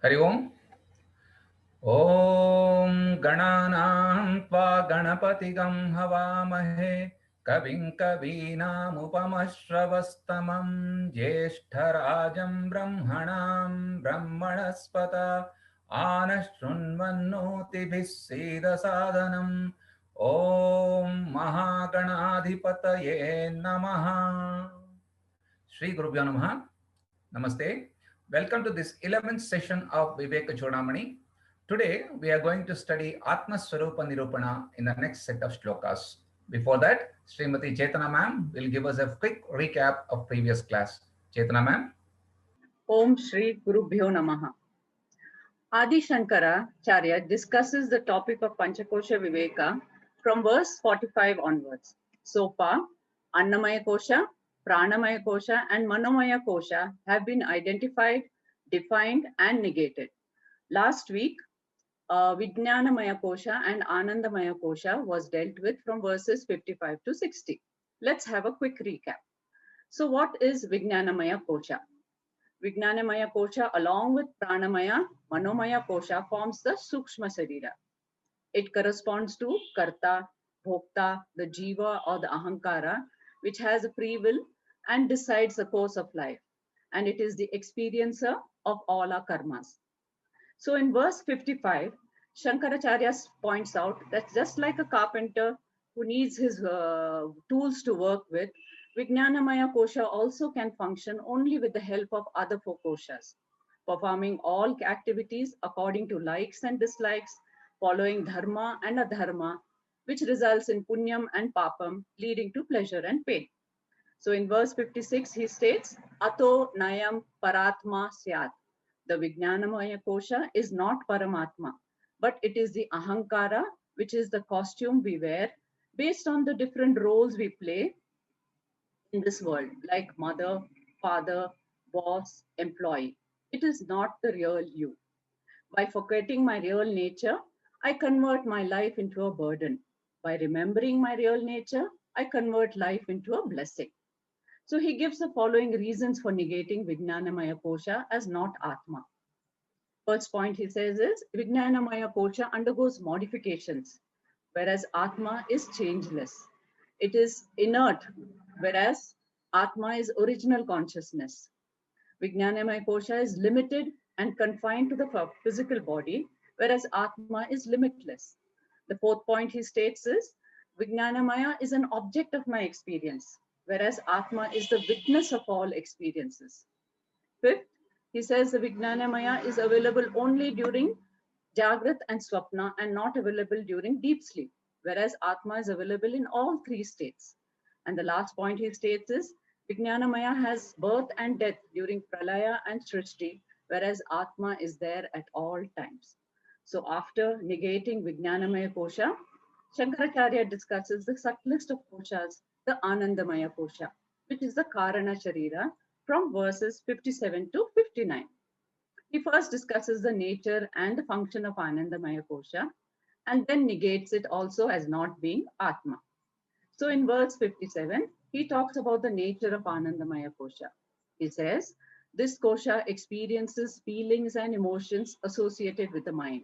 हरि ओम। ओम गणानां त्वा गणपतिगं हवामहे कविं कवीनामुपमश्रवस्तमं ज्येष्ठराजं ब्रह्मणां ब्रह्मणस्पत आनशृण्वन्नोतिभिः सीदसादनम्। ओम महागणाधिपतये नमः। श्री गुरुभ्यो नमः। Namaste. Welcome to this 11th session of Vivek Chudamani. Today we are going to study Atma Swarupa Nirupana in the next set of shlokas. Before that, Srimati Chetana ma'am will give us a quick recap of previous class. Chetana ma'am. Om Shri Gurubhyo Namaha. Adi Shankaracharya discusses the topic of Panchakosha Viveka from verse 45 onwards. So far, Annamaya Kosha, Pranamaya Kosha and Manomaya Kosha have been identified, defined and negated. Last week, Vijnanamaya Kosha and Anandamaya Kosha was dealt with from verses 55 to 60. Let's have a quick recap. So what is Vijnanamaya Kosha? Vijnanamaya Kosha along with Pranamaya, Manomaya Kosha forms the Sukshma Sarira. It corresponds to Karta, Bhokta, the Jiva or the Ahankara, which has a free will and decides the course of life. And it is the experiencer of all our karmas. So in verse 55, Shankaracharya points out that just like a carpenter who needs his tools to work with, Vijnanamaya Kosha also can function only with the help of other four koshas, performing all activities according to likes and dislikes, following dharma and adharma, which results in punyam and papam, leading to pleasure and pain. So in verse 56, he states, Ato nayam paratma syat. The Vijnanamaya Kosha is not Paramatma, but it is the Ahankara, which is the costume we wear based on the different roles we play in this world, like mother, father, boss, employee. It is not the real you. By forgetting my real nature, I convert my life into a burden. By remembering my real nature, I convert life into a blessing. So he gives the following reasons for negating Vijnanamaya Kosha as not Atma. First point he says is Vijnanamaya Kosha undergoes modifications, whereas Atma is changeless. It is inert, whereas Atma is original consciousness. Vijnanamaya Kosha is limited and confined to the physical body, whereas Atma is limitless. The fourth point he states is Vijnanamaya is an object of my experience, whereas Atma is the witness of all experiences. Fifth, he says the Vijnanamaya is available only during Jagrat and Swapna and not available during deep sleep, whereas Atma is available in all three states. And the last point he states is Vijnanamaya has birth and death during Pralaya and Srishti, whereas Atma is there at all times. So after negating Vijnanamaya Kosha, Shankaracharya discusses the subtlest of koshas, the Anandamaya Kosha, which is the Karana Sharira, from verses 57 to 59. He first discusses the nature and the function of Anandamaya Kosha and then negates it also as not being Atma. So in verse 57, he talks about the nature of Anandamaya Kosha. He says, this kosha experiences feelings and emotions associated with the mind.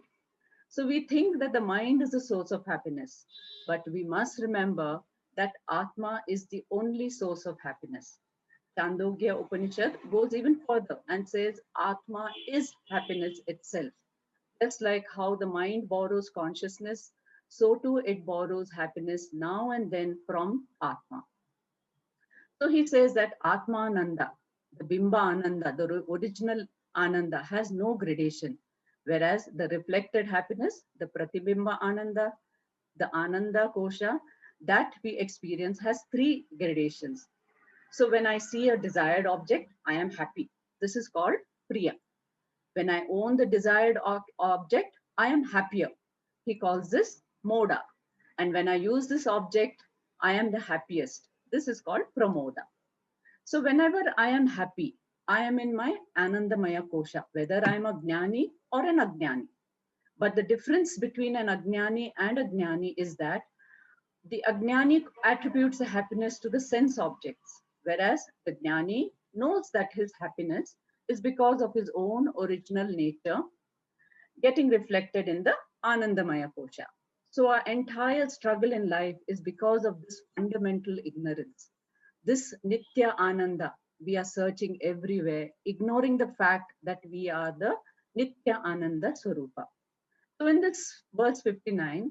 So we think that the mind is the source of happiness, but we must remember that Atma is the only source of happiness. Chandogya Upanishad goes even further and says Atma is happiness itself. Just like how the mind borrows consciousness, so too it borrows happiness now and then from Atma. So he says that Atma Ananda, the Bimba Ananda, the original Ananda, has no gradation, whereas the reflected happiness, the Pratibimba Ananda, the Ananda Kosha, that we experience has three gradations. So when I see a desired object, I am happy. This is called Priya. When I own the desired object, I am happier. He calls this Moda. And when I use this object, I am the happiest. This is called Pramoda. So whenever I am happy, I am in my Anandamaya Kosha, whether I am a Jnani or an Ajnani. But the difference between an Ajnani and a Jnani is that The Ajnani attributes the happiness to the sense objects, whereas the Jnani knows that his happiness is because of his own original nature getting reflected in the Anandamaya Kosha. So our entire struggle in life is because of this fundamental ignorance. This Nitya Ananda, we are searching everywhere, ignoring the fact that we are the Nitya Ananda Swarupa. So in this verse 59,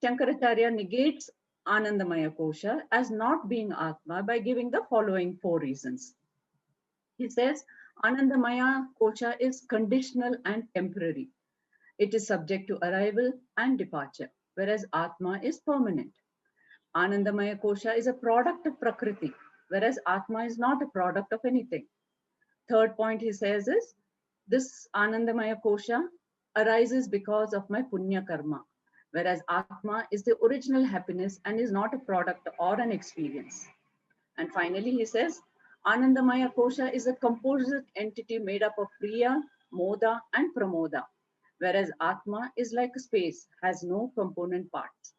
Shankaracharya negates Anandamaya Kosha as not being Atma by giving the following four reasons. He says Anandamaya Kosha is conditional and temporary. It is subject to arrival and departure, whereas Atma is permanent. Anandamaya Kosha is a product of Prakriti, whereas Atma is not a product of anything. Third point he says is, this Anandamaya Kosha arises because of my Punya Karma, whereas Atma is the original happiness and is not a product or an experience. And finally he says, Anandamaya Kosha is a composite entity made up of Priya, Moda and Pramoda, whereas Atma is like a space, has no component parts.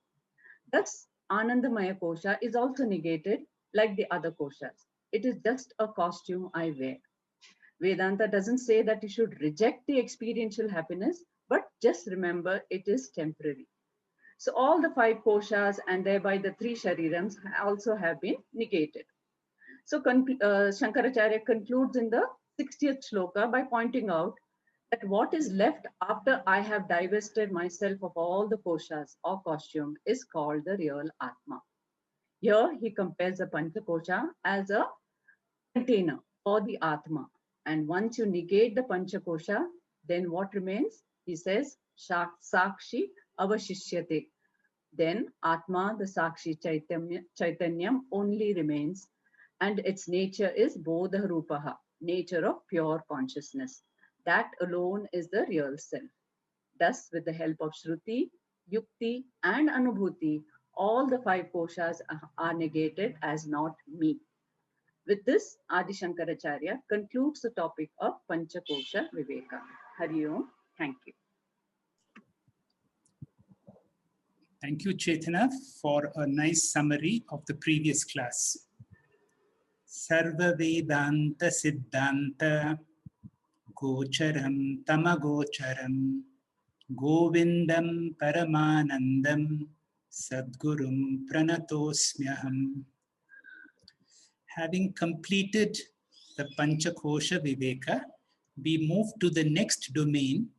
Thus, Anandamaya Kosha is also negated like the other koshas. It is just a costume I wear. Vedanta doesn't say that you should reject the experiential happiness, but just remember it is temporary. So all the five koshas and thereby the three sharirams also have been negated. So Shankaracharya concludes in the 60th shloka by pointing out that what is left after I have divested myself of all the koshas or costume is called the real Atma. Here he compares the Panchakosha as a container for the Atma. And once you negate the Panchakosha, then what remains? He says, Sakshi avashishyate. Then Atma, the Sakshi Chaitanyam, only remains, and its nature is Bodha Rupaha, nature of pure consciousness. That alone is the real self. Thus, with the help of Shruti, Yukti, and Anubhuti, all the five koshas are negated as not me. With this, Adi Shankaracharya concludes the topic of Panchakosha Viveka. Hari Om. Thank you. Thank you, Chaitanya, for a nice summary of the previous class. Sarva Vedanta Siddhanta Gocharam Tamagocharam Govindam Paramanandam Sadgurum Pranatosmyaham. Having completed the Panchakosha Viveka, we move to the next domain,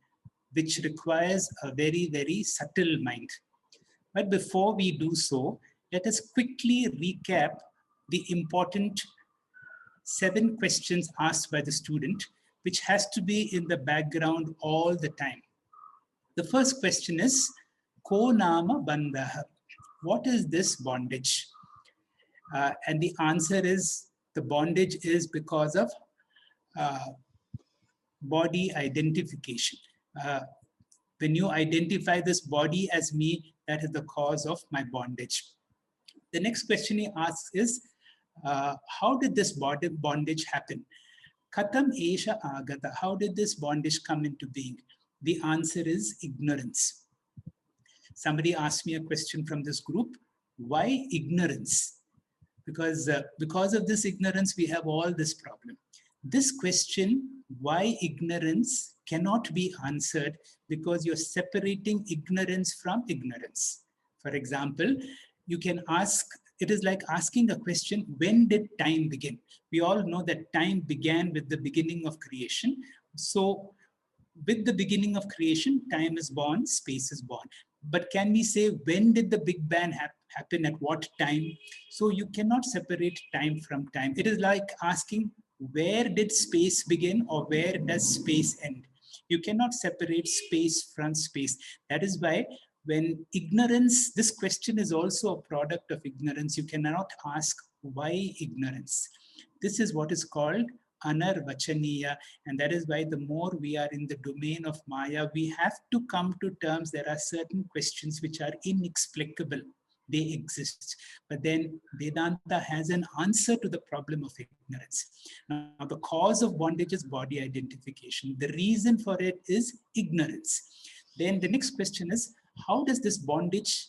which requires a very, very subtle mind. But before we do so, let us quickly recap the important 7 questions asked by the student, which has to be in the background all the time. The first question is, Ko nama bandhaha? What is this bondage? And the answer is, the bondage is because of body identification. When you identify this body as me, that is the cause of my bondage. The next question he asks is, how did this bondage happen? Katam esha agata. How did this bondage come into being? The answer is ignorance. Somebody asked me a question from this group, why ignorance? Because of this ignorance, we have all this problem. This question, why ignorance, cannot be answered because you're separating ignorance from ignorance. For example, you can ask, it is like asking a question, when did time begin? We all know that time began with the beginning of creation. So with the beginning of creation, time is born, space is born. But can we say, when did the Big Bang happen, at what time? So you cannot separate time from time. It is like asking, where did space begin or where does space end? You cannot separate space from space. That is why when ignorance, this question is also a product of ignorance. You cannot ask why ignorance. This is what is called anarvachaniya, and that is why the more we are in the domain of Maya, we have to come to terms. There are certain questions which are inexplicable. They exist. But then Vedanta has an answer to the problem of ignorance. Now, the cause of bondage is body identification. The reason for it is ignorance. Then the next question is, how does this bondage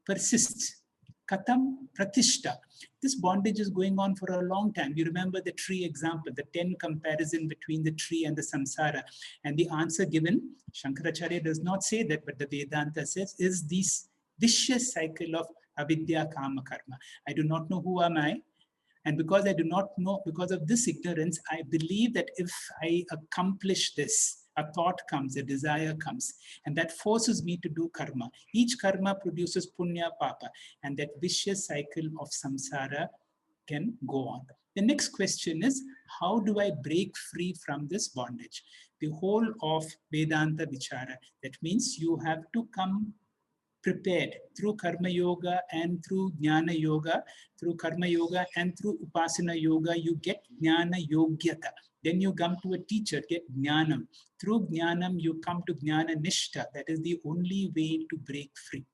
persist? Katam Pratishta. This bondage is going on for a long time. You remember the tree example, the 10 comparison between the tree and the samsara. And the answer given, Shankaracharya does not say that, but the Vedanta says, is this vicious cycle of avidya, kama, karma. I do not know who am I. And because I do not know, because of this ignorance, I believe that if I accomplish this, a thought comes, a desire comes, and that forces me to do karma. Each karma produces punya, papa, and that vicious cycle of samsara can go on. The next question is, how do I break free from this bondage? The whole of Vedanta Vichara, that means you have to come prepared through karma yoga and through jnana yoga, through karma yoga and through upasana yoga, you get jnana yogyata. Then you come to a teacher, get jnanam. Through jnanam, you come to jnana nishtha. That is the only way to break free.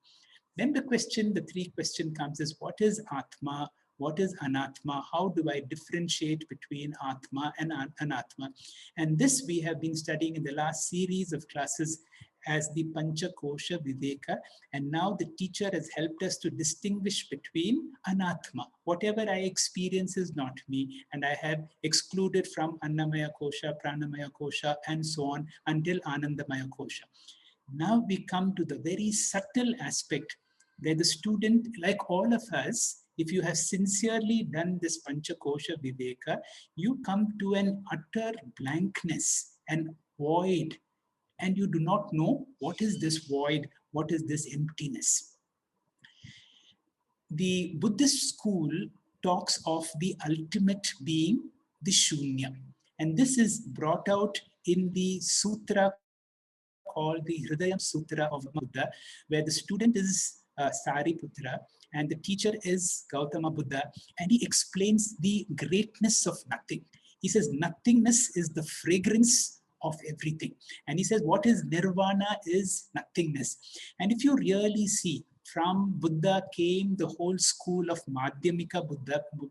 Then the question, the three question comes is, what is Atma? What is Anatma? How do I differentiate between Atma and Anatma? And this we have been studying in the last series of classes as the Panchakosha Viveka. And now the teacher has helped us to distinguish between Anatma. Whatever I experience is not me. And I have excluded from Annamaya Kosha, Pranamaya Kosha, and so on until Anandamaya Kosha. Now we come to the very subtle aspect where the student, like all of us, if you have sincerely done this Panchakosha Viveka, you come to an utter blankness and void, and you do not know what is this void, what is this emptiness. The Buddhist school talks of the ultimate being, the Shunya. And this is brought out in the sutra called the Hridayam Sutra of Buddha, where the student is Sariputra and the teacher is Gautama Buddha, and he explains the greatness of nothing. He says nothingness is the fragrance of everything. And he says what is nirvana is nothingness. And if you really see, from Buddha came the whole school of Madhyamika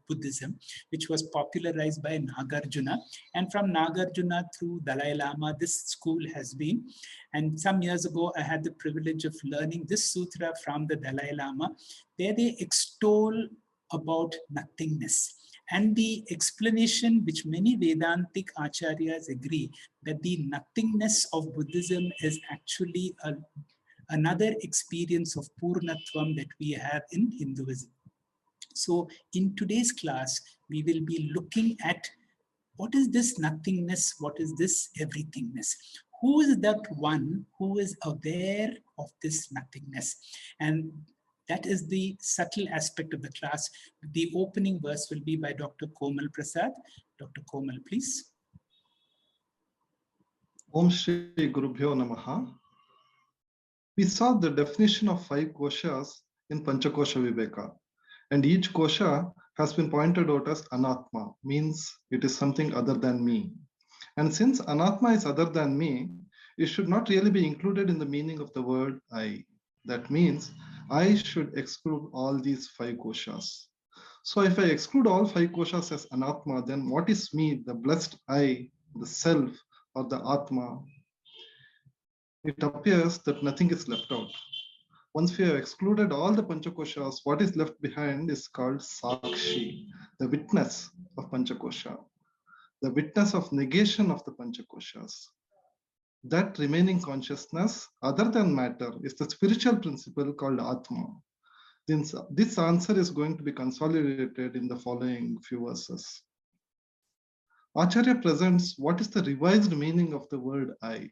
Buddhism, which was popularized by Nagarjuna. And from Nagarjuna through Dalai Lama, this school has been. And some years ago, I had the privilege of learning this sutra from the Dalai Lama, where they extol about nothingness. And the explanation, which many Vedantic acharyas agree, that the nothingness of Buddhism is actually another experience of Purnatvam that we have in Hinduism. So in today's class, we will be looking at what is this nothingness, what is this everythingness? Who is that one who is aware of this nothingness? And that is the subtle aspect of the class. The opening verse will be by Dr. Komal Prasad. Dr. Komal, please. Om Shri Gurubhyo Namaha. We saw the definition of 5 koshas in Panchakosha Viveka, and each kosha has been pointed out as Anatma, means it is something other than me. And since Anatma is other than me, it should not really be included in the meaning of the word I. That means I should exclude all these 5 koshas. So if I exclude all 5 koshas as Anatma, then what is me, the blessed I, the self, or the Atma? It appears that nothing is left out. Once we have excluded all the Panchakoshas, what is left behind is called Sakshi, the witness of Panchakosha, the witness of negation of the Panchakoshas. That remaining consciousness, other than matter, is the spiritual principle called Atma. This answer is going to be consolidated in the following few verses. Acharya presents what is the revised meaning of the word I,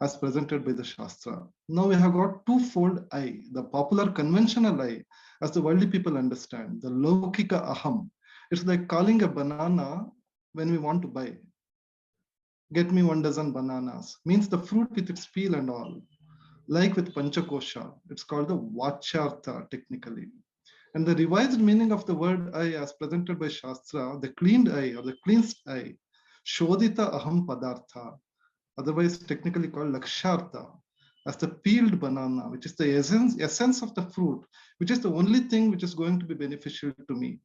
as presented by the Shastra. Now we have got twofold I, the popular conventional I, as the worldly people understand, the Lokika Aham. It's like calling a banana when we want to buy. Get me 1 dozen bananas, means the fruit with its peel and all. Like with Panchakosha, it's called the Vachartha technically. And the revised meaning of the word I, as presented by Shastra, the cleaned I or the cleansed I, Shodhita Aham Padartha, otherwise technically called Lakshartha, as the peeled banana, which is the essence of the fruit, which is the only thing which is going to be beneficial to me.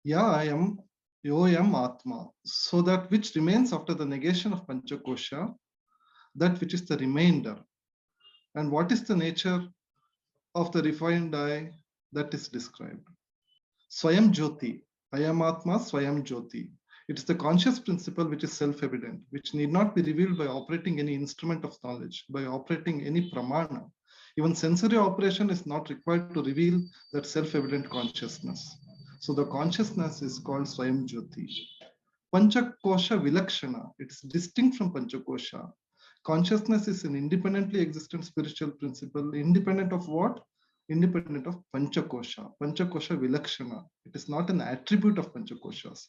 Ya I am, Yoyam Atma, so that which remains after the negation of Panchakosha, that which is the remainder. And what is the nature of the refined I? that is described. Swayam Jyoti, I am Atma, Swayam Jyoti. It is the conscious principle which is self-evident, which need not be revealed by operating any instrument of knowledge, by operating any pramana. Even sensory operation is not required to reveal that self-evident consciousness. So the consciousness is called Swayam Jyoti. Panchakosha Vilakshana, it's distinct from Panchakosha. Consciousness is an independently existent spiritual principle, independent of what? Independent of Panchakosha. Panchakosha Vilakshana. It is not an attribute of Panchakoshas.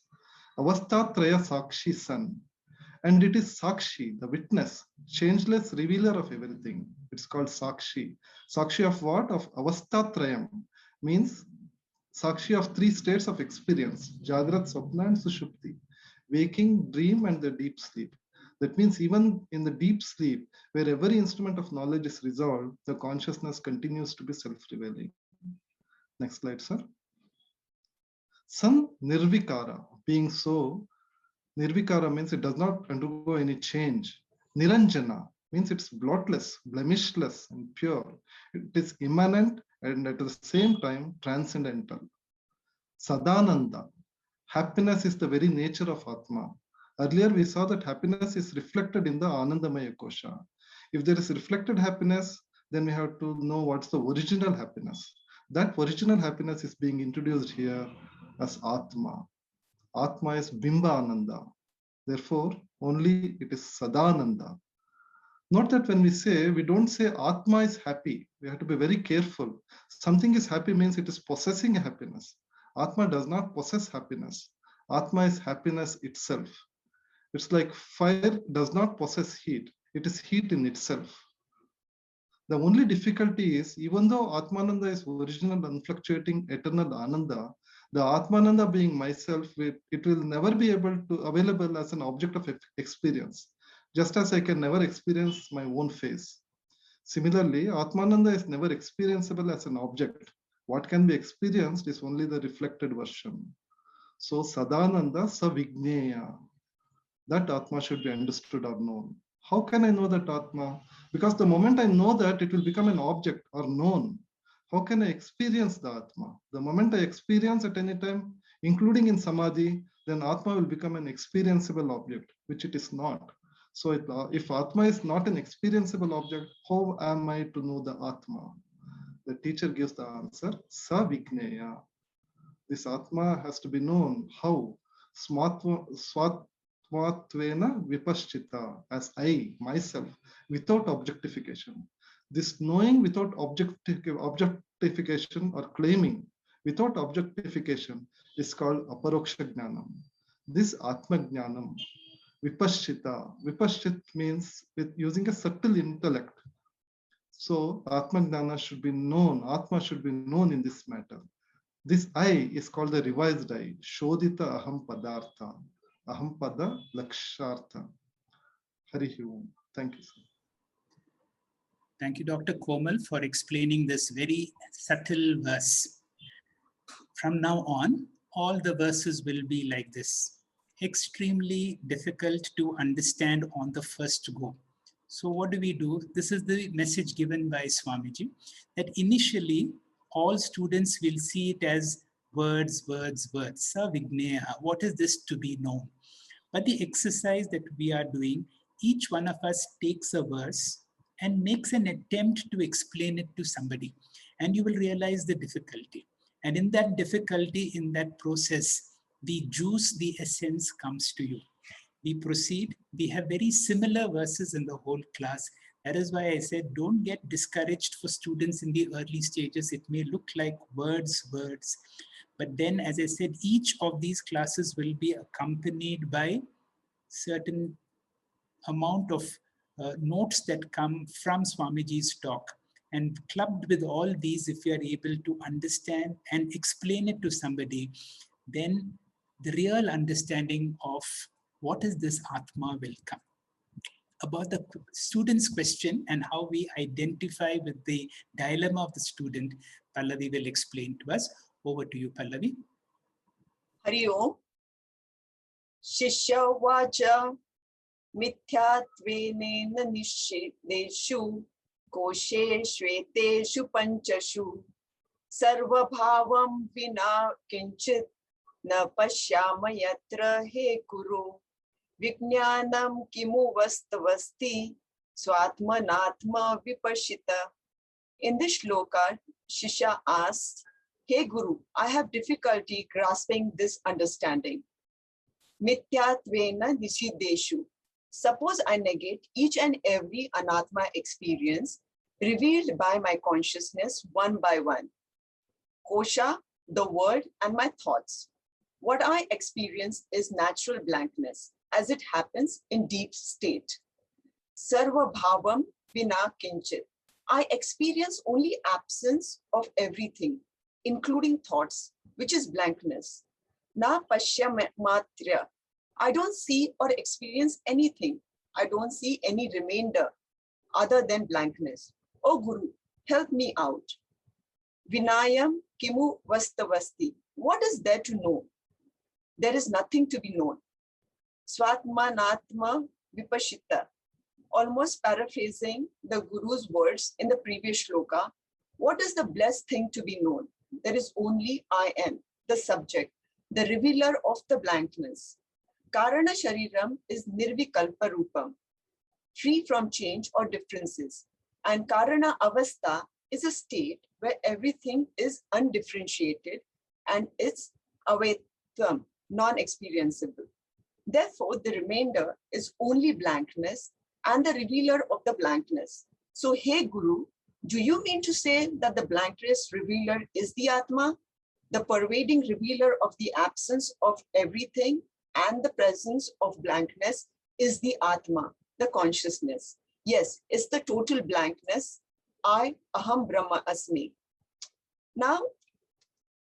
Avastatraya Sakshi San. And it is Sakshi, the witness, changeless revealer of everything. It's called Sakshi. Sakshi of what? Of Avastatrayam. Means Sakshi of three states of experience, Jagrat, Swapna and Sushupti. Waking, dream and the deep sleep. That means even in the deep sleep, where every instrument of knowledge is resolved, the consciousness continues to be self-revealing. Next slide, sir. San Nirvikara, being so, Nirvikara means it does not undergo any change. Niranjana means it's blotless, blemishless and pure. It is immanent and at the same time transcendental. Sadananda, happiness is the very nature of Atma. Earlier we saw that happiness is reflected in the Anandamaya Kosha. If there is reflected happiness, then we have to know what's the original happiness. That original happiness is being introduced here as Atma. Atma is Bimba Ananda. Therefore, only it is Sadananda. Note that when we say, we don't say Atma is happy. We have to be very careful. Something is happy means it is possessing happiness. Atma does not possess happiness. Atma is happiness itself. It's like fire does not possess heat. It is heat in itself. The only difficulty is, even though Atmananda is original, unfluctuating, eternal Ananda, the Atmananda being myself, it will never be available as an object of experience, just as I can never experience my own face. Similarly, Atmananda is never experienceable as an object. What can be experienced is only the reflected version. So Sadananda Savigneya, that Atma should be understood or known. How can I know that Atma? Because the moment I know that, it will become an object or known. How can I experience the Atma? The moment I experience at any time, including in Samadhi, then Atma will become an experienceable object, which it is not. So if Atma is not an experienceable object, how am I to know the Atma? The teacher gives the answer, Savigneya. This Atma has to be known. How? Swatvena Vipaschita, as I, myself, without objectification. This knowing without objectification or claiming without objectification is called Aparoksha Jnanam. This Atma Jnanam, Vipaschita. Vipaschit means with using a subtle intellect. So Atma Jnana should be known, Atma should be known in this matter. This I is called the revised I, Shodhita Aham Padartha, Aham Pada Lakshartha. Hari Om. Thank you, sir. Thank you, Dr. Komal, for explaining this very subtle verse. From now on, all the verses will be like this. Extremely difficult to understand on the first go. So what do? This is the message given by Swamiji, that initially all students will see it as words, words, words. Savigneya, what is this to be known? But the exercise that we are doing, each one of us takes a verse and makes an attempt to explain it to somebody. And you will realize the difficulty. And in that difficulty, in that process, the juice, the essence comes to you. We proceed. We have very similar verses in the whole class. That is why I said, don't get discouraged for students in the early stages. It may look like words, words. But then, as I said, each of these classes will be accompanied by certain amount of notes that come from Swamiji's talk. And clubbed with all these, if you are able to understand and explain it to somebody, then the real understanding of what is this Atma will come. About the student's question and how we identify with the dilemma of the student, Pallavi will explain to us. Over to you, Pallavi. Hari Om. Shishya vacha mithyatvenena nishideshu koshe shveteshu panchashu Sarvabhavam vina kinchit na pashyama yatra he guru. Vijnanam kimu vastavasti swatmanatma vipashita. In this shloka, Shishya asks, "Hey Guru, I have difficulty grasping this understanding. Mityatvena nisideshu. Suppose I negate each and every anatma experience revealed by my consciousness one by one. Kosha, the word, and my thoughts. What I experience is natural blankness, as it happens in deep state. Sarva bhavam vina kinchit. I experience only absence of everything, including thoughts, which is blankness. Na pashyamatra. I don't see or experience anything. I don't see any remainder other than blankness. Oh Guru, help me out. Vinayam kimu vastavasti. What is there to know? There is nothing to be known. Swatmanatma vipashita. Almost paraphrasing the Guru's words in the previous shloka, what is the blessed thing to be known? There is only I am, the subject, the revealer of the blankness. Karana Shariram is Nirvikalpa Rupam, free from change or differences. And Karana Avastha is a state where everything is undifferentiated and it's avetam, non-experienceable. Therefore, the remainder is only blankness and the revealer of the blankness. So, hey Guru, do you mean to say that the blankness revealer is the Atma, the pervading revealer of the absence of everything and the presence of blankness is the Atma, the consciousness? Yes, it's the total blankness. I, Aham Brahma Asmi. Now,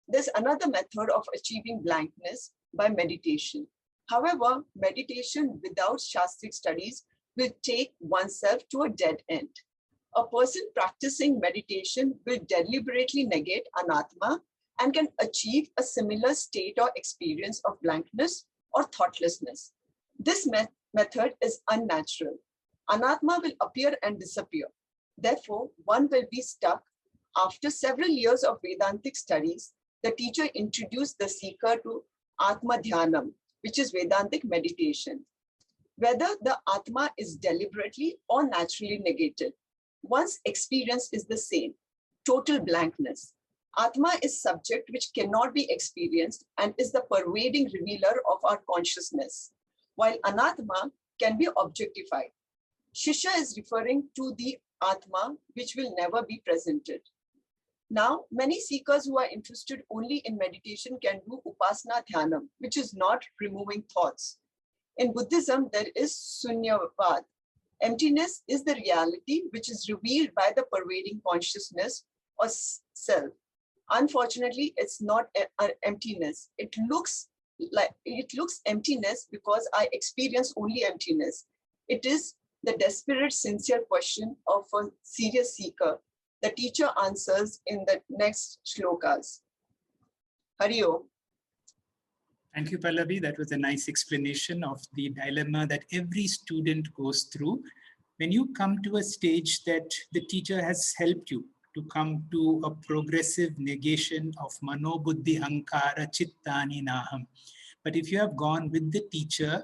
there's another method of achieving blankness by meditation. However, meditation without Shastric studies will take oneself to a dead end. A person practicing meditation will deliberately negate anatma and can achieve a similar state or experience of blankness or thoughtlessness. This method is unnatural. Anatma will appear and disappear. Therefore, one will be stuck. After several years of Vedantic studies, the teacher introduced the seeker to Atma Dhyanam, which is Vedantic meditation. Whether the Atma is deliberately or naturally negated, one's experience is the same, total blankness. Atma is subject which cannot be experienced and is the pervading revealer of our consciousness, while Anatma can be objectified. Shishya is referring to the Atma which will never be presented. Now, many seekers who are interested only in meditation can do Upasana Dhyanam, which is not removing thoughts. In Buddhism, there is Sunyavad. Emptiness is the reality which is revealed by the pervading consciousness or self. Unfortunately, it's not emptiness. It looks emptiness because I experience only emptiness. It is the desperate, sincere question of a serious seeker. The teacher answers in the next shlokas. Hari Om. Thank you, Pallavi. That was a nice explanation of the dilemma that every student goes through. When you come to a stage that the teacher has helped you to come to a progressive negation of mano, buddhi, ahankara, chittani, naham. But if you have gone with the teacher,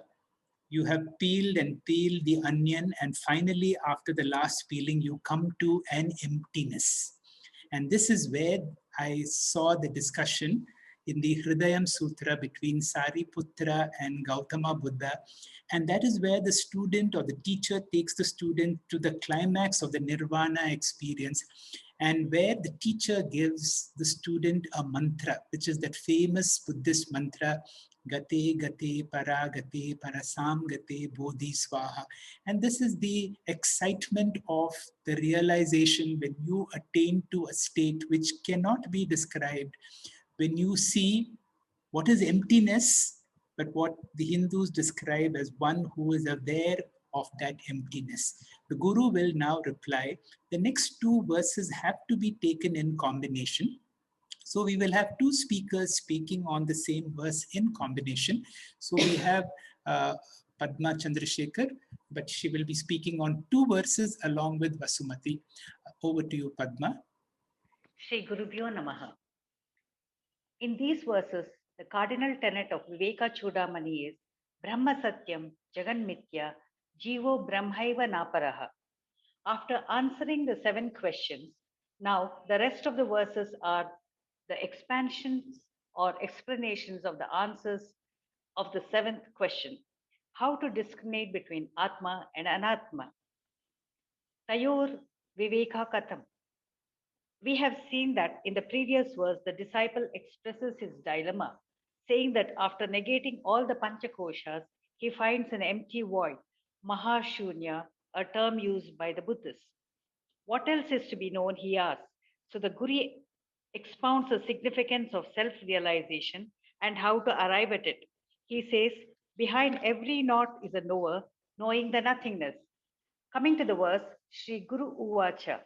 you have peeled and peeled the onion, and finally, after the last peeling, you come to an emptiness. And this is where I saw the discussion in the Hridayam Sutra between Sariputra and Gautama Buddha. And that is where the student or the teacher takes the student to the climax of the Nirvana experience, and where the teacher gives the student a mantra, which is that famous Buddhist mantra, Gate, Gate, Para, Gate, Parasam, Gate, Bodhi, Swaha. And this is the excitement of the realization when you attain to a state which cannot be described, when you see what is emptiness, but what the Hindus describe as one who is aware of that emptiness. The Guru will now reply. The next two verses have to be taken in combination. So we will have two speakers speaking on the same verse in combination. So we have Padma Chandrasekhar, but she will be speaking on two verses along with Vasumati. Over to you, Padma. Shri Gurubhyo Namaha. In these verses, the cardinal tenet of Viveka Chudamani is Brahma Satyam Jagan Mithya Jivo Brahmaiva Naparaha. After answering the 7 questions, now the rest of the verses are the expansions or explanations of the answers of the 7th question. How to discriminate between Atma and Anatma. Tayor Viveka Katham. We have seen that in the previous verse, the disciple expresses his dilemma, saying that after negating all the Panchakoshas, he finds an empty void, Mahashunya, a term used by the Buddhists. What else is to be known, he asks. So the Guru expounds the significance of self realization and how to arrive at it. He says, behind every knot is a knower, knowing the nothingness. Coming to the verse, Sri Guru Uvacha,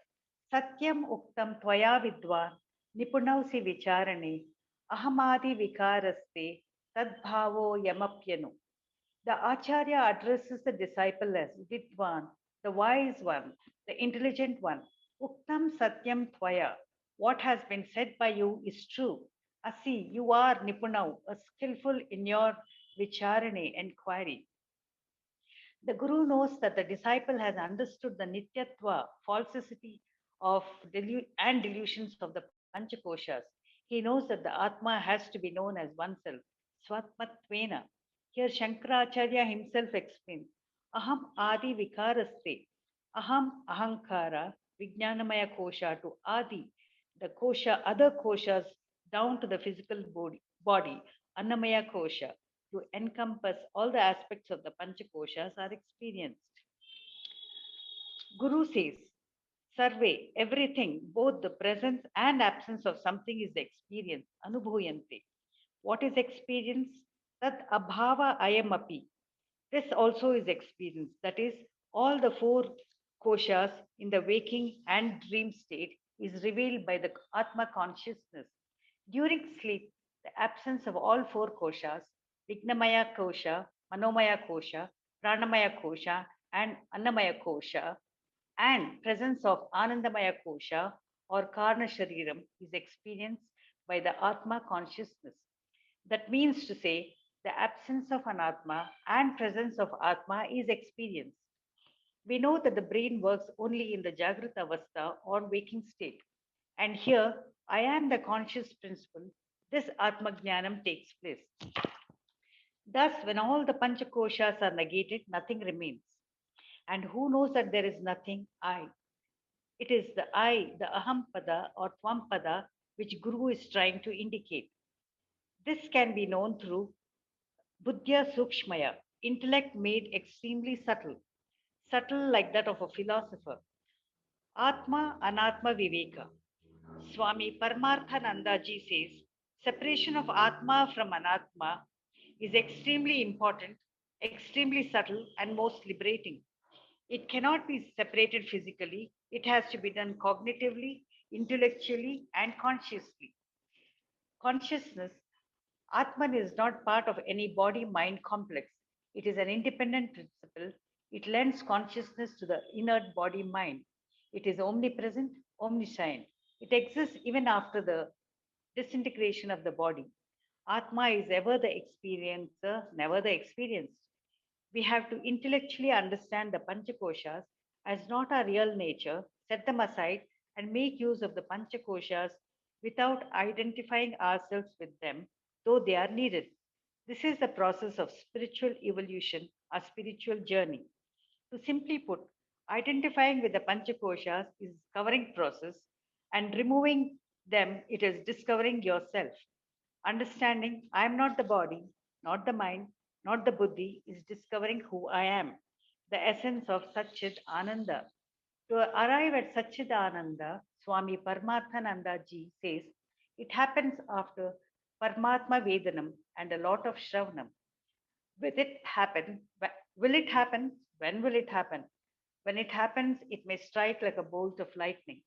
Satyam Uktam Tvaya Vidwan, Nipunausi Vicharane, Ahamadi Vikaraste, Tadbhavo Yamapyanu. The Acharya addresses the disciple as Vidwan, the wise one, the intelligent one. Uktam Satyam Tvaya. What has been said by you is true. Asi, you are Nipunau, a skillful in your Vicharane enquiry. The Guru knows that the disciple has understood the Nityatva, falsity of and delusions of the Panchakoshas. He knows that the Atma has to be known as oneself, Swatmatvena. Here Shankaracharya himself explains, Aham Adi Vikaraste, Aham Ahankara, Vijnanamaya Kosha to Adi, the Kosha, other Koshas down to the physical body Annamaya Kosha, to encompass all the aspects of the Panchakoshas are experienced. Guru says, Sarve, everything, both the presence and absence of something is the experience, Anubhuyante. What is experience? Tat abhava ayamapi. This also is experience. That is, all the 4 koshas in the waking and dream state is revealed by the Atma consciousness. During sleep, the absence of all 4 koshas, Vignamaya kosha, Manomaya kosha, Pranamaya kosha, and Annamaya kosha, and presence of Anandamaya kosha or Karna Shariram is experienced by the Atma consciousness. That means to say, the absence of an Atma and presence of Atma is experienced. We know that the brain works only in the Jagrata Avastha or waking state. And here, I am the conscious principle. This Atma Jnanam takes place. Thus, when all the Panchakoshas are negated, nothing remains. And who knows that there is nothing? I. It is the I, the Ahampada or Twampada, which Guru is trying to indicate. This can be known through Buddhya Sukshmaya, intellect made extremely subtle, subtle like that of a philosopher. Atma Anatma Viveka. Swami Paramarthananda ji says, separation of Atma from Anatma is extremely important, extremely subtle, and most liberating. It cannot be separated physically. It has to be done cognitively, intellectually, and consciously. Consciousness, Atman is not part of any body-mind complex. It is an independent principle. It lends consciousness to the inert body-mind. It is omnipresent, omniscient. It exists even after the disintegration of the body. Atma is ever the experiencer, never the experienced. We have to intellectually understand the Panchakoshas as not our real nature, set them aside, and make use of the Panchakoshas without identifying ourselves with them, though they are needed. This is the process of spiritual evolution, a spiritual journey. To simply put, identifying with the Panchakoshas is discovering process, and removing them, it is discovering yourself. Understanding I am not the body, not the mind, not the buddhi is discovering who I am, the essence of Satchid Ananda. To arrive at Satchid Ananda, Swami Paramarthananda ji says, it happens after Paramatma Vedanam and a lot of Shravanam. Will it happen? Will it happen? When will it happen? When it happens, it may strike like a bolt of lightning.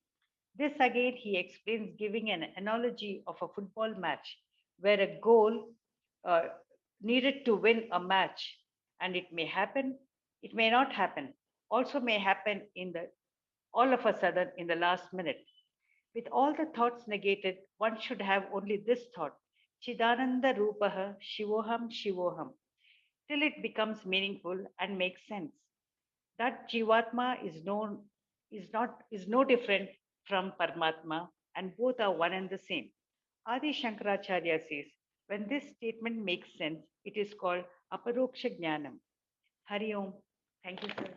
This again he explains, giving an analogy of a football match where a goal uh, needed to win a match, and it may happen, it may not happen, also may happen in the all of a sudden in the last minute. With all the thoughts negated, one should have only this thought, Chidananda Rupaha Shivoham Shivoham, till it becomes meaningful and makes sense. That Jivatma is no different from Paramatma, and both are one and the same. Adi Shankaracharya says, when this statement makes sense, it is called Aparoksha Jnanam. Hari Om. Thank you, sir.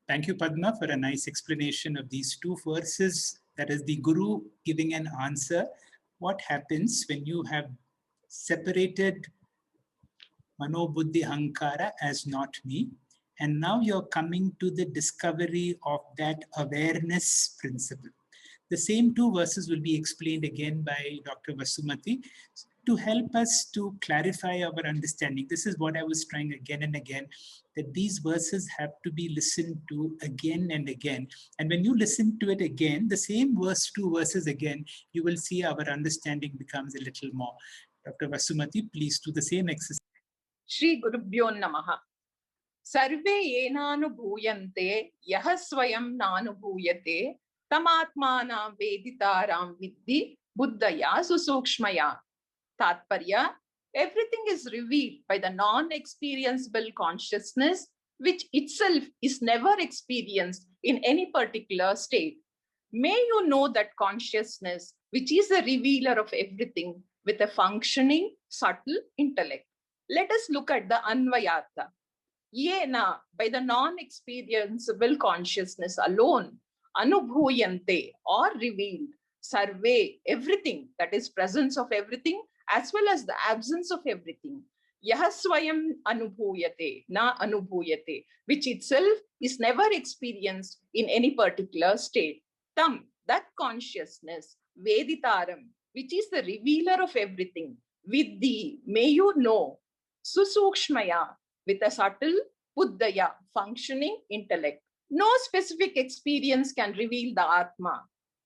Thank you, Padma, for a nice explanation of these two verses. That is the Guru giving an answer. What happens when you have separated Mano Buddhi Hankara as not me, and now you're coming to the discovery of that awareness principle. The same two verses will be explained again by Dr. Vasumati to help us to clarify our understanding. This is what I was trying again and again, that these verses have to be listened to again and again. And when you listen to it again, the same verse, two verses again, you will see our understanding becomes a little more. Dr. Vasumati, please do the same exercise. Shri Gurubhyo Namaha. Sarve yenanubhuyante yah swayam nanubhuyate tamatmanam veditaram vidhi buddhaya susukshmaya. Tatparya, everything is revealed by the non-experienceable consciousness, which itself is never experienced in any particular state. May you know that consciousness, which is the revealer of everything, with a functioning, subtle intellect. Let us look at the Anvayata. Yena, by the non-experienceable consciousness alone, Anubhuyante, or revealed, Sarve, everything, that is presence of everything, as well as the absence of everything. Yahaswayam Anubhuyate, na Anubhuyate, which itself is never experienced in any particular state. Tam, that consciousness, Veditaram, which is the revealer of everything. Vidhi, may you know. Susukshmaya, with a subtle Buddhaya, functioning intellect. No specific experience can reveal the Atma.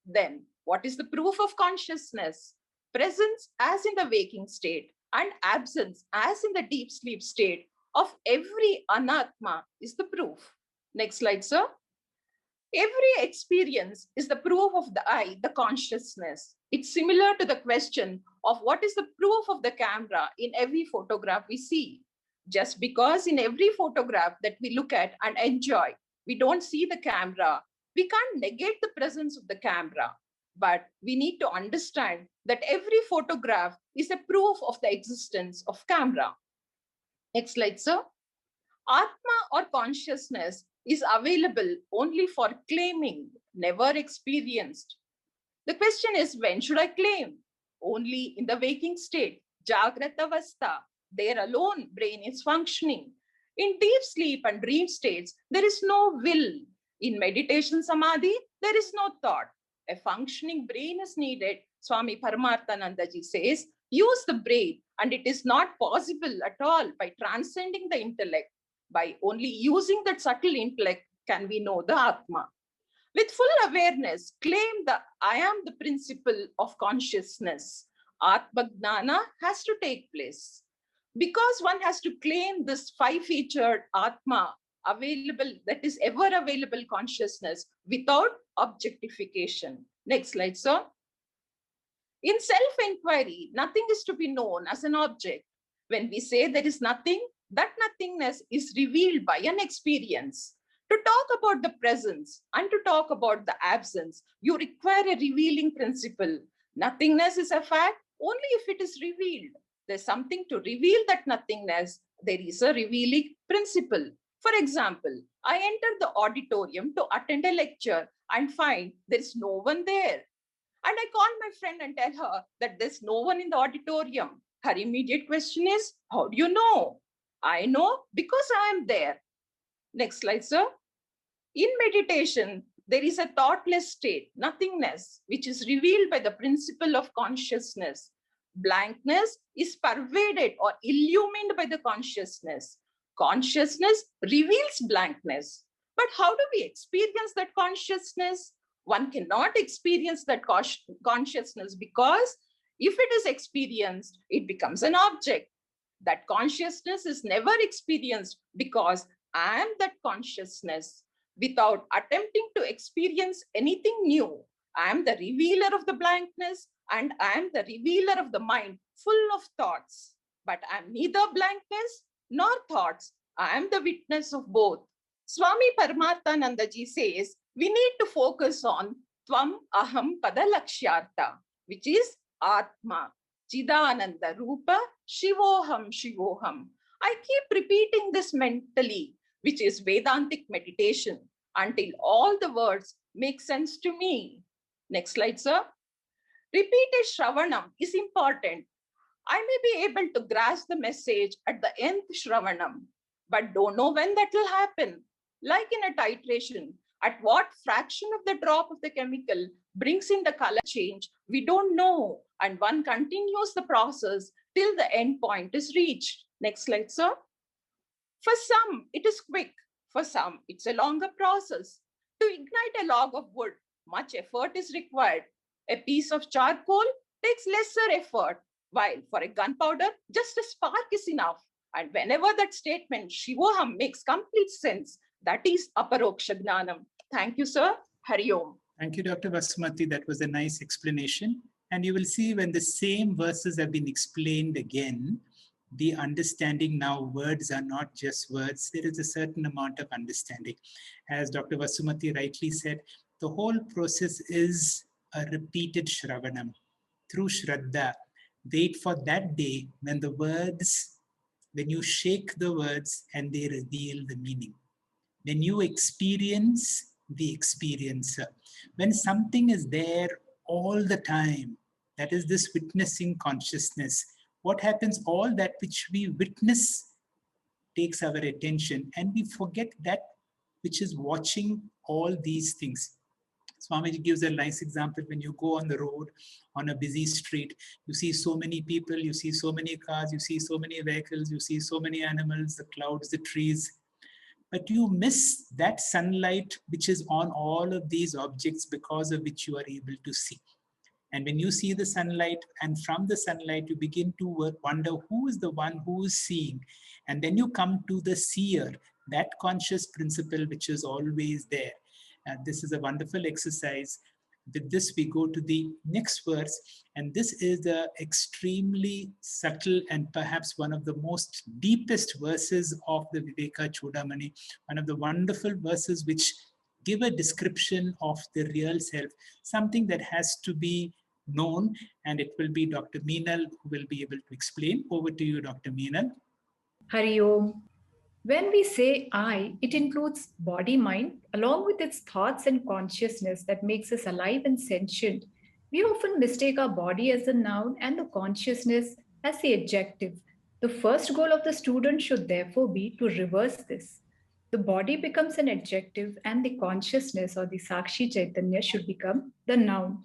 Then, what is the proof of consciousness? Presence as in the waking state and absence as in the deep sleep state of every Anatma is the proof. Next slide, sir. Every experience is the proof of the I, the consciousness. It's similar to the question of what is the proof of the camera in every photograph we see. Just because in every photograph that we look at and enjoy, we don't see the camera, we can't negate the presence of the camera. But we need to understand that every photograph is a proof of the existence of camera. Next slide, sir. Atma or consciousness is available only for claiming, never experienced. The question is, when should I claim? Only in the waking state, Jagrata Avastha. There alone, brain is functioning. In deep sleep and dream states, there is no will. In meditation samadhi, there is no thought. A functioning brain is needed. Swami Paramarthanandaji says, use the brain, and it is not possible at all by transcending the intellect. By only using that subtle intellect can we know the Atma. With full awareness, claim the I am the principle of consciousness. Atma Gnana has to take place. Because one has to claim this five-featured Atma available, that is ever available consciousness without objectification. Next slide, sir. In self-inquiry, nothing is to be known as an object. When we say there is nothing, that nothingness is revealed by an experience. To talk about the presence and to talk about the absence, you require a revealing principle. Nothingness is a fact only if it is revealed. There's something to reveal that nothingness. There is a revealing principle. For example, I enter the auditorium to attend a lecture and find there's no one there. And I call my friend and tell her that there's no one in the auditorium. Her immediate question is, how do you know? I know because I am there. Next slide, sir. In meditation, there is a thoughtless state, nothingness, which is revealed by the principle of consciousness. Blankness is pervaded or illumined by the consciousness. Consciousness reveals blankness. But how do we experience that consciousness? One cannot experience that consciousness because if it is experienced, it becomes an object. That consciousness is never experienced because I am that consciousness. without attempting to experience anything new. I am the revealer of the blankness, and I am the revealer of the mind full of thoughts. But I am neither blankness nor thoughts. I am the witness of both. Swami Paramarthananda ji says we need to focus on Tvam Aham Padalakshyartha, which is Atma, Chidananda Rupa, Shivoham, Shivoham. I keep repeating this mentally, which is Vedantic meditation, until all the words make sense to me. Next slide, sir. Repeated Shravanam is important. I may be able to grasp the message at the nth Shravanam, but don't know when that will happen. Like in a titration, at what fraction of the drop of the chemical brings in the color change, we don't know. And one continues the process till the end point is reached. Next slide, sir. For some, it is quick. For some, it's a longer process. To ignite a log of wood, much effort is required. A piece of charcoal takes lesser effort, while for a gunpowder, just a spark is enough. And whenever that statement, Shivoham, makes complete sense, that is Aparoksha Gnanam. Thank you, sir. Hari Om. Thank you, Dr. Vasumati. That was a nice explanation. And you will see when the same verses have been explained again, the understanding now, words are not just words. There is a certain amount of understanding. As Dr. Vasumati rightly said, the whole process is a repeated Shravanam. Through Shraddha, wait for that day when the words, when you shake the words and they reveal the meaning. When you experience the experiencer. When something is there all the time, that is this witnessing consciousness. What happens? All that which we witness takes our attention and we forget that which is watching all these things. Swamiji gives a nice example. When you go on the road, on a busy street, you see so many people, you see so many cars, you see so many vehicles, you see so many animals, the clouds, the trees. But you miss that sunlight which is on all of these objects because of which you are able to see. And when you see the sunlight, and from the sunlight, you begin to wonder who is the one who is seeing. And then you come to the seer, that conscious principle which is always there. And this is a wonderful exercise. With this, we go to the next verse. And this is the extremely subtle and perhaps one of the most deepest verses of the Viveka Chudamani. One of the wonderful verses which give a description of the real self, something that has to be known, and it will be Dr. Meenal who will be able to explain. Over to you, Dr. Meenal. Hari Om. When we say I, it includes body, mind, along with its thoughts and consciousness that makes us alive and sentient. We often mistake our body as the noun and the consciousness as the adjective. The first goal of the student should therefore be to reverse this. The body becomes an adjective and the consciousness or the Sakshi Chaitanya should become the noun.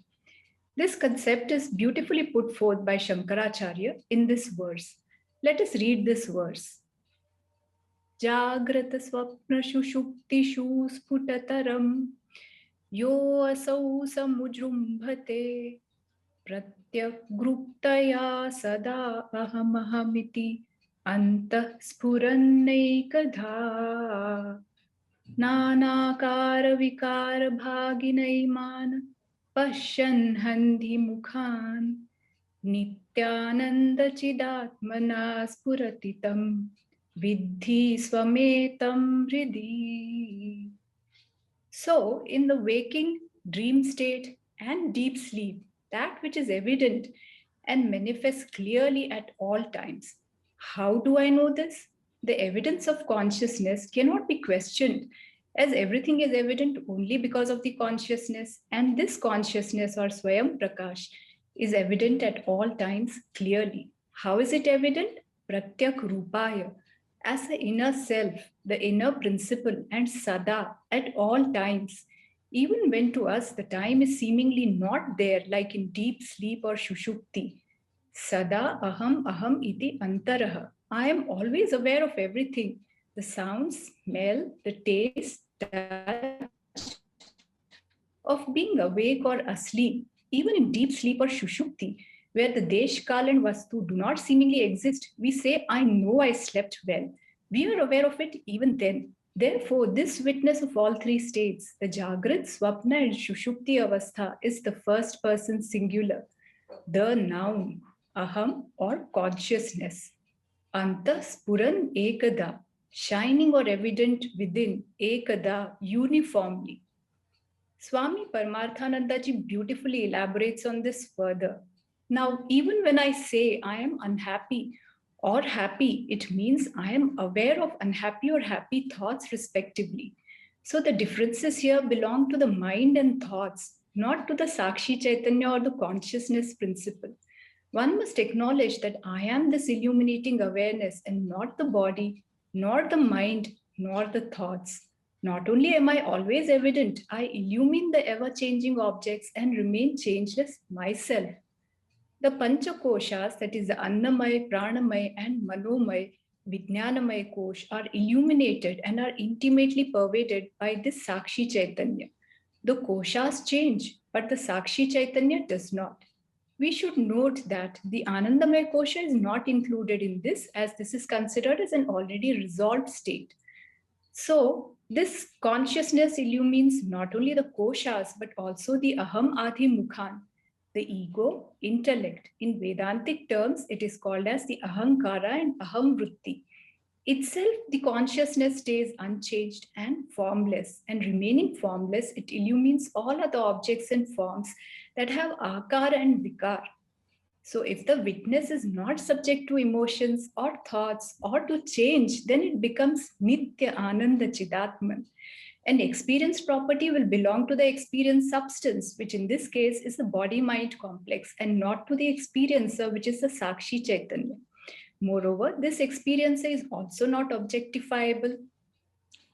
This concept is beautifully put forth by Shankaracharya in this verse. Let us read this verse. Jagrata swapna shushuktishu sputataram yo asau samujrumbhate pratyagruptaya sada ahamahamiti antah spurannaikadha nanakara vikara bhaginaiman pashyan handhi mukhan nityananda chidatmana spuratitam Vidhi swametam hridhi. So, in the waking, dream state and deep sleep, that which is evident and manifests clearly at all times. How do I know this? The evidence of consciousness cannot be questioned, as everything is evident only because of the consciousness, and this consciousness or Swayam Prakash is evident at all times clearly. How is it evident? Pratyak Rupaya. As the inner self, the inner principle, and sada at all times, even when to us the time is seemingly not there, like in deep sleep or shushukti. Sada aham aham iti antaraha. I am always aware of everything. The sound, smell, the taste, touch of being awake or asleep, even in deep sleep or shushukti, where the desh, kal, and vastu do not seemingly exist, we say, I know I slept well. We are aware of it even then. Therefore, this witness of all three states, the Jagrat, Swapna, and Shushupti Avastha, is the first person singular, the noun, aham, or consciousness. Anta Spuran Ekada, shining or evident within, Ekada, uniformly. Swami Paramarthanandaji beautifully elaborates on this further. Now, even when I say I am unhappy or happy, it means I am aware of unhappy or happy thoughts respectively. So the differences here belong to the mind and thoughts, not to the Sakshi Chaitanya or the consciousness principle. One must acknowledge that I am this illuminating awareness and not the body, nor the mind, nor the thoughts. Not only am I always evident, I illumine the ever-changing objects and remain changeless myself. The Panchakoshas, that is the Annamay, Pranamay, and Manomay, Vijnanamay Kosh, are illuminated and are intimately pervaded by this Sakshi Chaitanya. The Koshas change, but the Sakshi Chaitanya does not. We should note that the Anandamay Kosha is not included in this, as this is considered as an already resolved state. So this consciousness illumines not only the koshas, but also the aham adi mukhan, the ego, intellect. In Vedantic terms, it is called as the ahankara and aham vritti. Itself, the consciousness stays unchanged and formless, and remaining formless, it illumines all other objects and forms that have akara and vikar. So if the witness is not subject to emotions or thoughts or to change, then it becomes Nitya Ananda Chidatman. An experience property will belong to the experience substance, which in this case is the body-mind complex, and not to the experiencer, which is the Sakshi Chaitanya. Moreover, this experiencer is also not objectifiable.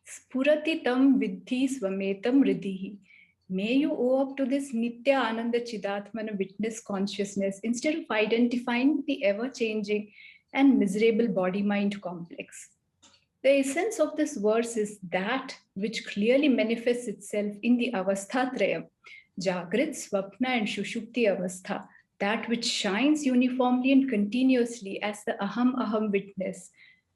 Spurati tam vidhi swametam riddhihi. May you owe up to this Nitya Ananda Chidatmana witness consciousness instead of identifying the ever-changing and miserable body-mind complex. The essence of this verse is that which clearly manifests itself in the Avasthatrayam, Jagrit, Swapna, and Shushupti Avastha, that which shines uniformly and continuously as the Aham witness,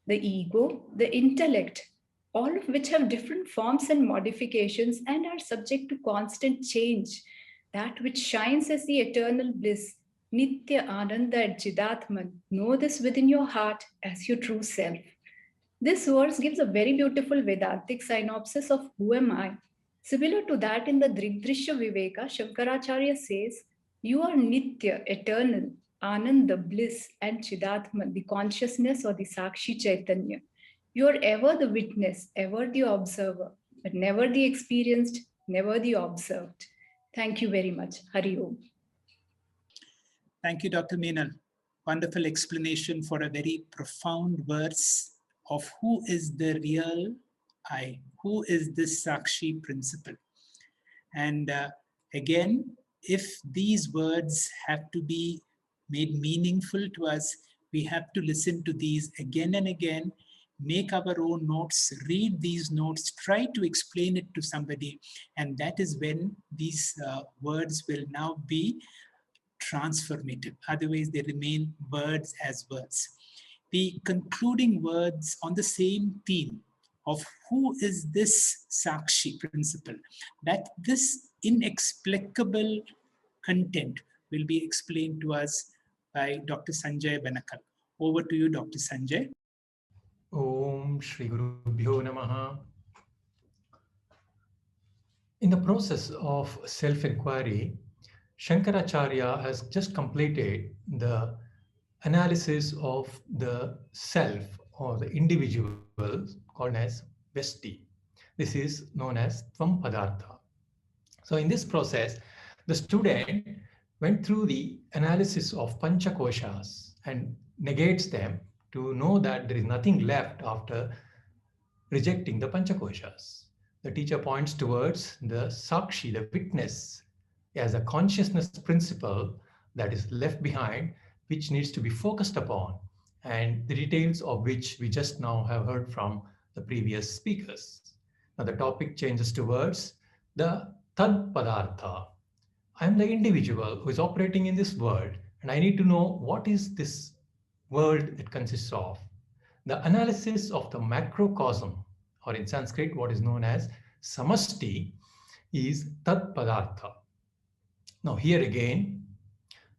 the ego, the intellect, all of which have different forms and modifications and are subject to constant change, that which shines as the eternal bliss, Nitya Ananda and Chidatman. Know this within your heart as your true self. This verse gives a very beautiful Vedantic synopsis of who am I. Similar to that in the Drigdrishya Viveka, Shankaracharya says, you are Nitya, eternal, Ananda, bliss, and Chidatman, the consciousness or the Sakshi Chaitanya. You are ever the witness, ever the observer, but never the experienced, never the observed. Thank you very much. Hari Om. Thank you, Dr. Meenal. Wonderful explanation for a very profound verse of who is the real I, who is this Sakshi principle. And again, if these words have to be made meaningful to us, we have to listen to these again and again, make our own notes, read these notes, try to explain it to somebody. And that is when these words will now be transformative. Otherwise, they remain words as words. The concluding words on the same theme of who is this Sakshi principle, that this inexplicable content will be explained to us by Dr. Sanjay Benakal. Over to you, Dr. Sanjay. Om Shri Gurubhyo Namaha. In the process of self-inquiry, Shankaracharya has just completed the analysis of the self or the individual called as Vesti. This is known as Tvam Padartha. So in this process, the student went through the analysis of Panchakoshas and negates them to know that there is nothing left after rejecting the Panchakoshas. The teacher points towards the Sakshi, the witness, as a consciousness principle that is left behind, which needs to be focused upon, and the details of which we just now have heard from the previous speakers. Now the topic changes towards the Tad Padartha. I am the individual who is operating in this world, and I need to know what is this world it consists of. The analysis of the macrocosm or in Sanskrit, what is known as samasti, is tat padartha. Now here again,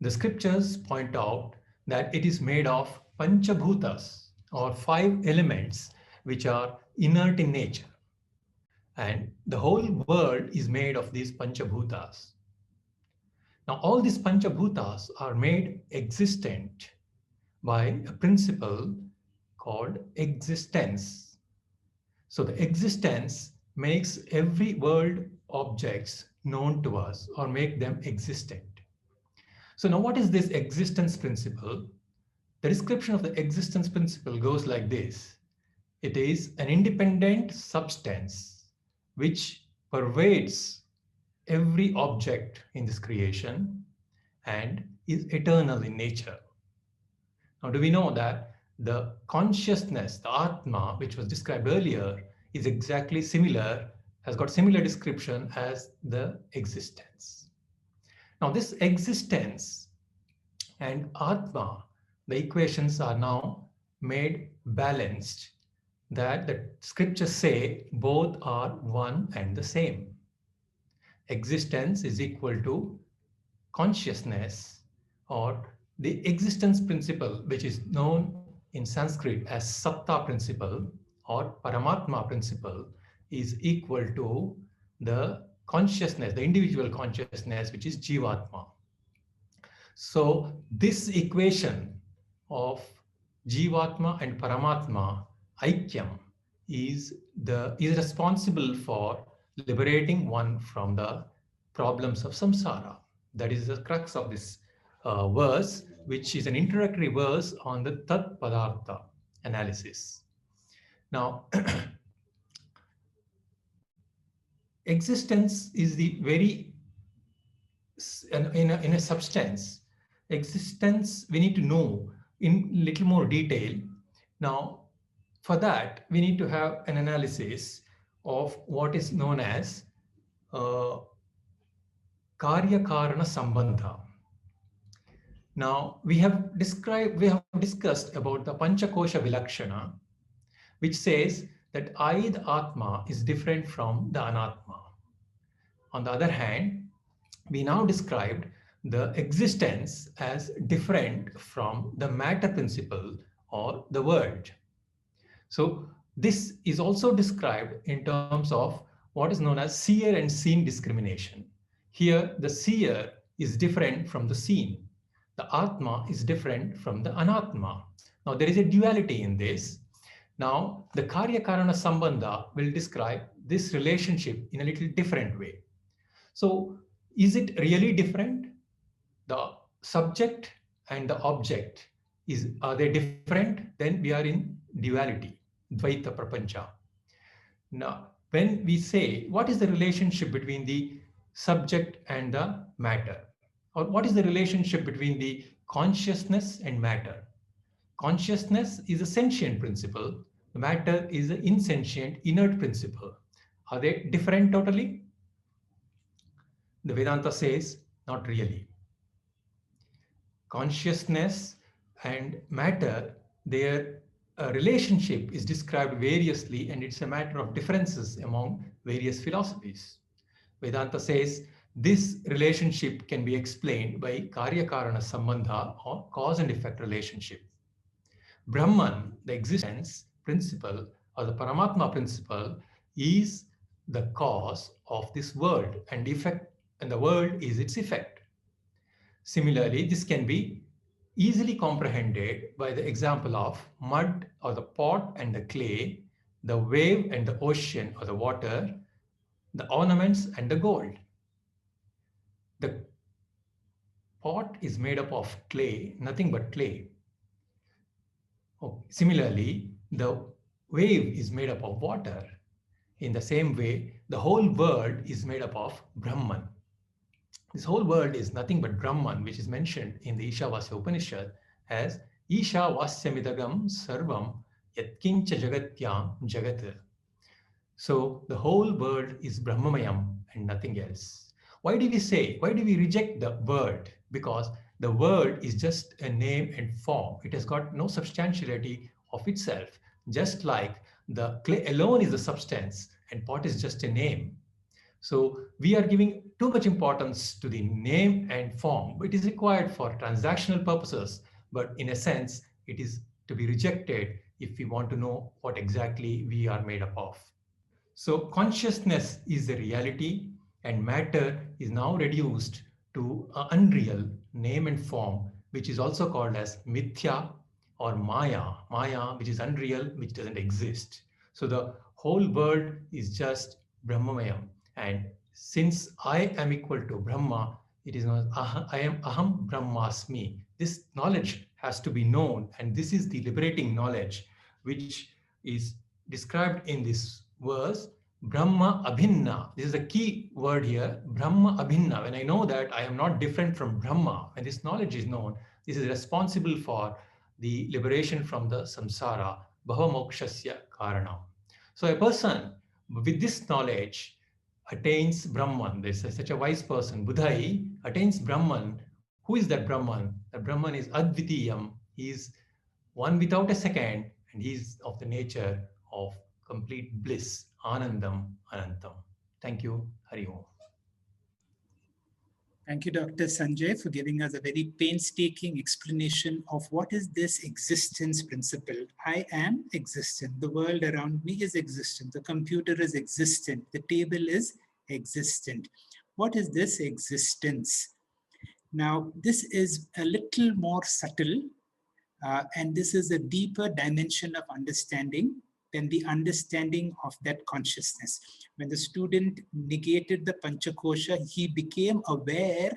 the scriptures point out that it is made of panchabhutas, or 5 elements, which are inert in nature. And the whole world is made of these panchabhutas. Now all these panchabhutas are made existent by a principle called existence. So the existence makes every world objects known to us, or make them existent. So now what is this existence principle? The description of the existence principle goes like this. It is an independent substance which pervades every object in this creation and is eternal in nature. Now, do we know that the consciousness, the Atma, which was described earlier, is exactly similar, has got similar description as the existence. Now, this existence and Atma, the equations are now made balanced, that the scriptures say both are one and the same. Existence is equal to consciousness, or the existence principle, which is known in Sanskrit as Satta principle or Paramatma principle, is equal to the consciousness, the individual consciousness, which is Jivatma. So this equation of Jivatma and Paramatma, Aikyam, is responsible for liberating one from the problems of samsara. That is the crux of this verse, which is an introductory verse on the Tat Padartha analysis. Now, existence is the very, in a substance, existence we need to know in little more detail. Now, for that, we need to have an analysis of what is known as Karya Karana Sambandha. Now, we have discussed about the Panchakosha Vilakshana, which says that I, the Atma, is different from the Anatma. On the other hand, we now described the existence as different from the matter principle or the world. So this is also described in terms of what is known as seer and seen discrimination. Here, the seer is different from the seen. The Atma is different from the Anatma. Now, there is a duality in this. Now, the Karya Karana Sambandha will describe this relationship in a little different way. So, is it really different? The subject and the object, are they different? Then we are in duality, Dvaita Prapancha. Now, when we say, what is the relationship between the subject and the matter? Or what is the relationship between the consciousness and matter? Consciousness is a sentient principle. The matter is an insentient, inert principle. Are they different totally? The Vedanta says, not really. Consciousness and matter, their relationship is described variously, and it's a matter of differences among various philosophies. Vedanta says this relationship can be explained by Karya Karana Sambandha, or cause and effect relationship. Brahman, the existence principle or the Paramatma principle, is the cause of this world and effect, and the world is its effect. Similarly, this can be easily comprehended by the example of mud or the pot and the clay, the wave and the ocean or the water, the ornaments and the gold. The pot is made up of clay, nothing but clay. Similarly, the wave is made up of water. In the same way, the whole world is made up of Brahman. This whole world is nothing but Brahman, which is mentioned in the Ishavasya Upanishad as Ishavasyamidagam Sarvam Yatkincha Jagatyam Jagat. So the whole world is Brahmamayam and nothing else. Why do we reject the word? Because the word is just a name and form. It has got no substantiality of itself, just like The clay alone is the substance and pot is just a name. So we are giving too much importance to the name and form. It is required for transactional purposes, but in a sense, it is to be rejected if we want to know what exactly we are made up of. So consciousness is the reality, and matter is now reduced to an unreal name and form, which is also called as mithya or maya. Maya, which is unreal, which doesn't exist. So the whole world is just Brahmamayam. And since I am equal to Brahma, it is known as I am Aham Brahmasmi. This knowledge has to be known, and this is the liberating knowledge, which is described in this verse, Brahma Abhinna. This is a key word here, Brahma Abhinna. When I know that I am not different from Brahma, when this knowledge is known, this is responsible for the liberation from the samsara, bhavamokshasya karanam. So a person with this knowledge attains Brahman. This is such a wise person, Buddhai, attains Brahman. Who is that Brahman? The Brahman is Advitiyam. He is one without a second, and he is of the nature of complete bliss, Anandam, Anantam. Thank you. Hari Om. Thank you, Dr. Sanjay, for giving us a very painstaking explanation of what is this existence principle. I am existent. The world around me is existent. The computer is existent. The table is existent. What is this existence? Now, this is a little more subtle, and this is a deeper dimension of understanding than the understanding of that consciousness. When the student negated the Panchakosha, he became aware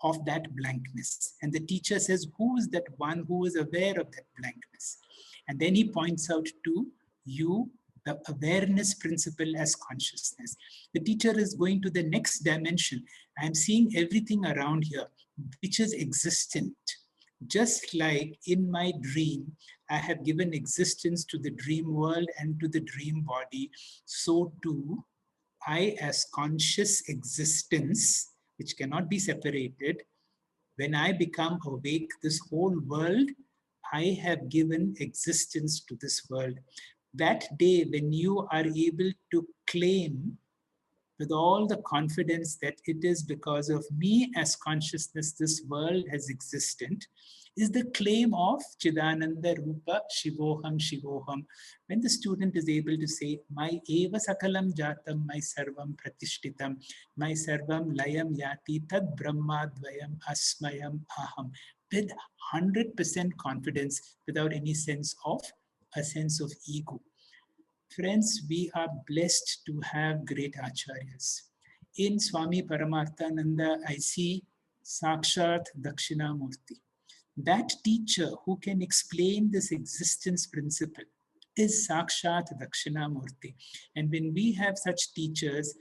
of that blankness. And the teacher says, who is that one who is aware of that blankness? And then he points out to you the awareness principle as consciousness. The teacher is going to the next dimension. I'm seeing everything around here, which is existent. Just like in my dream, I have given existence to the dream world and to the dream body, so too, I as conscious existence, which cannot be separated, when I become awake, this whole world, I have given existence to this world. That day when you are able to claim with all the confidence that it is because of me as consciousness this world has existed, is the claim of Chidananda Rupa Shivoham Shivoham. When the student is able to say, my eva sakalam jatam, my sarvam pratishtitam, my sarvam layam yati, tad brahmadvayam asmayam aham, with 100% confidence, without any sense of ego. Friends, we are blessed to have great acharyas. In Swami Paramarthananda, I see Sakshat Dakshinamurti. That teacher who can explain this existence principle is Sakshat Dakshinamurti. And when we have such teachers,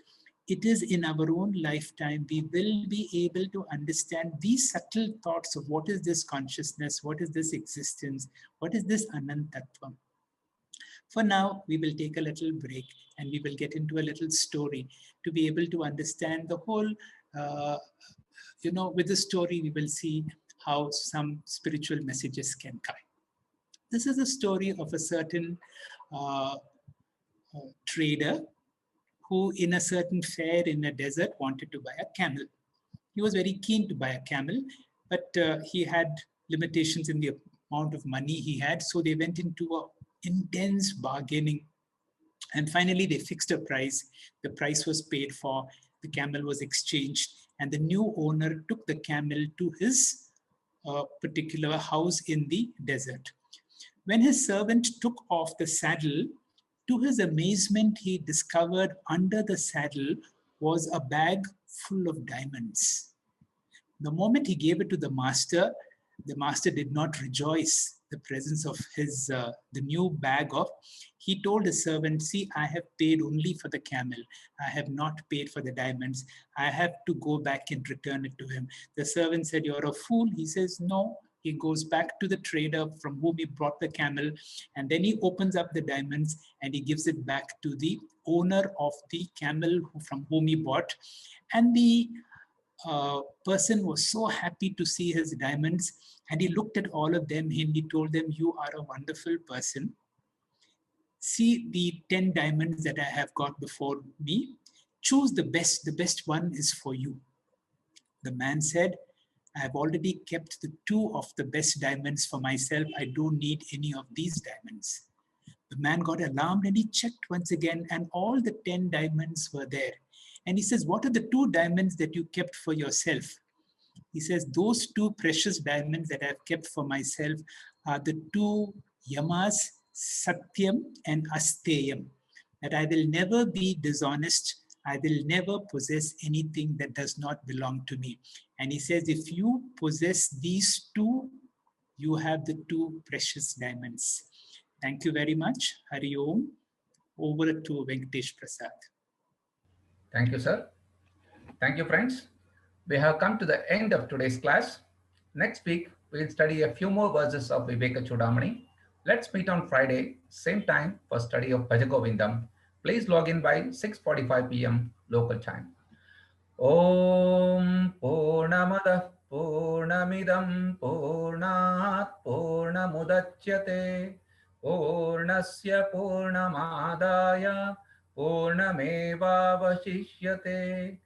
it is in our own lifetime we will be able to understand these subtle thoughts of what is this consciousness, what is this existence, what is this Anantatvam. For now, we will take a little break and we will get into a little story to be able to understand the whole, with the story, we will see how some spiritual messages can come. This is a story of a certain trader who in a certain fair in a desert wanted to buy a camel. He was very keen to buy a camel, but he had limitations in the amount of money he had. So they went into a intense bargaining, and finally they fixed a price. The price was paid for, the camel was exchanged, and the new owner took the camel to his particular house in the desert. When his servant took off the saddle, to his amazement, he discovered under the saddle was a bag full of diamonds. The moment he gave it to the master did not rejoice the presence of his the new bag of. He told his servant, see, I have paid only for the camel. I have not paid for the diamonds. I have to go back and return it to him. The servant said, you're a fool. He says, no. He goes back to the trader from whom he brought the camel, and then he opens up the diamonds and he gives it back to the owner of the camel from whom he bought. And the person was so happy to see his diamonds, and he looked at all of them and he told them, you are a wonderful person. see the 10 diamonds that I have got before me. Choose the best one is for you. The man said, I have already kept the 2 of the best diamonds for myself. I don't need any of these diamonds. The man got alarmed and he checked once again, and all the 10 diamonds were there. And he says, what are the 2 diamonds that you kept for yourself? He says, those 2 precious diamonds that I've kept for myself are the 2 yamas, Satyam and Asteyam, that I will never be dishonest. I will never possess anything that does not belong to me. And he says, if you possess these 2, you have the 2 precious diamonds. Thank you very much. Hari Om. Over to Venkatesh Prasad. Thank you, sir. Thank you, friends. We have come to the end of today's class. Next week, we'll study a few more verses of Viveka Chudamani. Let's meet on Friday, same time for study of Bhaja Govindam. Please log in by 6:45 p.m. local time. Om Purnamada Purnamidam Purnat Purnamudachyate Purnasya Purnamadaya Purnamevavashishyate.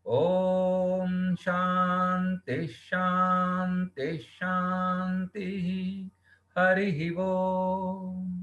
Om Shanti Shanti Shanti. Harihi Om.